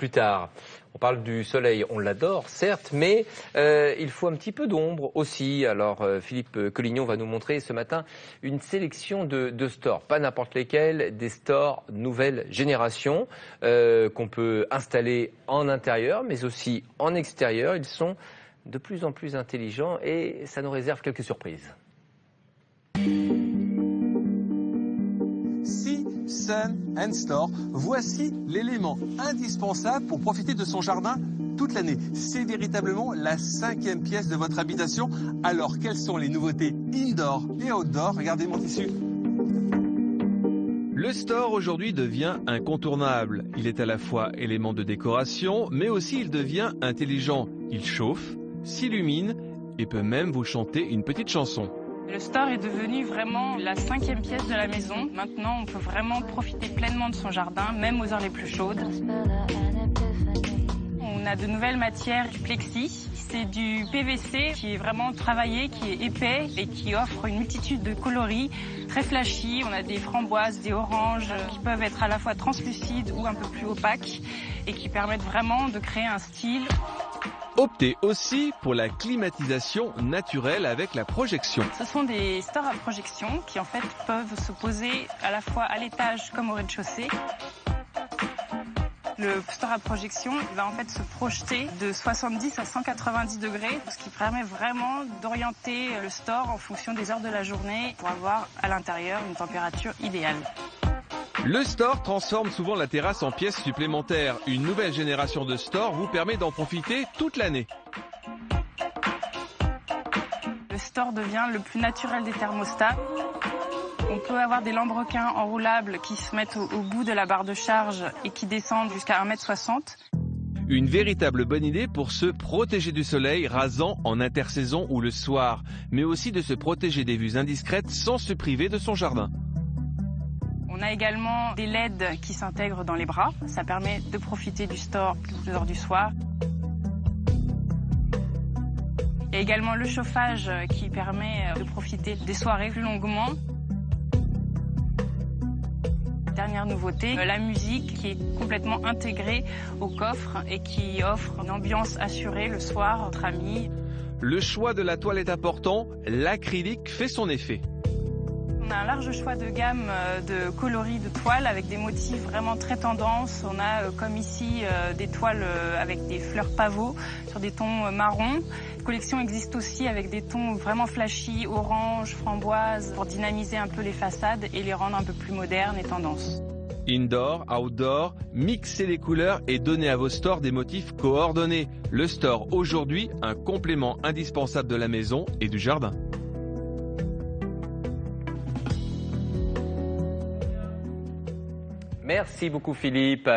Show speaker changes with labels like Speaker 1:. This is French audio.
Speaker 1: Plus tard. On parle du soleil, on l'adore, certes, mais il faut un petit peu d'ombre aussi. Alors, Philippe Collignon va nous montrer ce matin une sélection de stores, pas n'importe lesquels, des stores nouvelle génération qu'on peut installer en intérieur, mais aussi en extérieur. Ils sont de plus en plus intelligents et ça nous réserve quelques surprises.
Speaker 2: Sun and Store, voici l'élément indispensable pour profiter de son jardin toute l'année. C'est véritablement la 5e pièce de votre habitation. Alors, quelles sont les nouveautés indoor et outdoor? Regardez mon tissu.
Speaker 3: Le store aujourd'hui devient incontournable. Il est à la fois élément de décoration, mais aussi il devient intelligent. Il chauffe, s'illumine et peut même vous chanter une petite chanson.
Speaker 4: Le store est devenu vraiment la 5e pièce de la maison. Maintenant, on peut vraiment profiter pleinement de son jardin, même aux heures les plus chaudes. On a de nouvelles matières, du plexi. C'est du PVC qui est vraiment travaillé, qui est épais et qui offre une multitude de coloris très flashy. On a des framboises, des oranges qui peuvent être à la fois translucides ou un peu plus opaques et qui permettent vraiment de créer un style.
Speaker 3: Optez aussi pour la climatisation naturelle avec la projection.
Speaker 4: Ce sont des stores à projection qui en fait peuvent se poser à la fois à l'étage comme au rez-de-chaussée. Le store à projection va en fait se projeter de 70 à 190 degrés, ce qui permet vraiment d'orienter le store en fonction des heures de la journée pour avoir à l'intérieur une température idéale.
Speaker 3: Le store transforme souvent la terrasse en pièce supplémentaire. Une nouvelle génération de stores vous permet d'en profiter toute l'année.
Speaker 4: Le store devient le plus naturel des thermostats. On peut avoir des lambrequins enroulables qui se mettent au bout de la barre de charge et qui descendent jusqu'à 1,60 m.
Speaker 3: Une véritable bonne idée pour se protéger du soleil rasant en intersaison ou le soir, mais aussi de se protéger des vues indiscrètes sans se priver de son jardin.
Speaker 4: On a également des LED qui s'intègrent dans les bras. Ça permet de profiter du store toutes les heures du soir. Il y a également le chauffage qui permet de profiter des soirées plus longuement. Dernière nouveauté, la musique qui est complètement intégrée au coffre et qui offre une ambiance assurée le soir entre amis.
Speaker 3: Le choix de la toile est important, l'acrylique fait son effet.
Speaker 4: On a un large choix de gamme de coloris de toiles avec des motifs vraiment très tendance. On a comme ici des toiles avec des fleurs pavots sur des tons marrons. La collection existe aussi avec des tons vraiment flashy, orange, framboise, pour dynamiser un peu les façades et les rendre un peu plus modernes et tendance.
Speaker 3: Indoor, outdoor, mixez les couleurs et donnez à vos stores des motifs coordonnés. Le store aujourd'hui, un complément indispensable de la maison et du jardin.
Speaker 1: Merci beaucoup Philippe.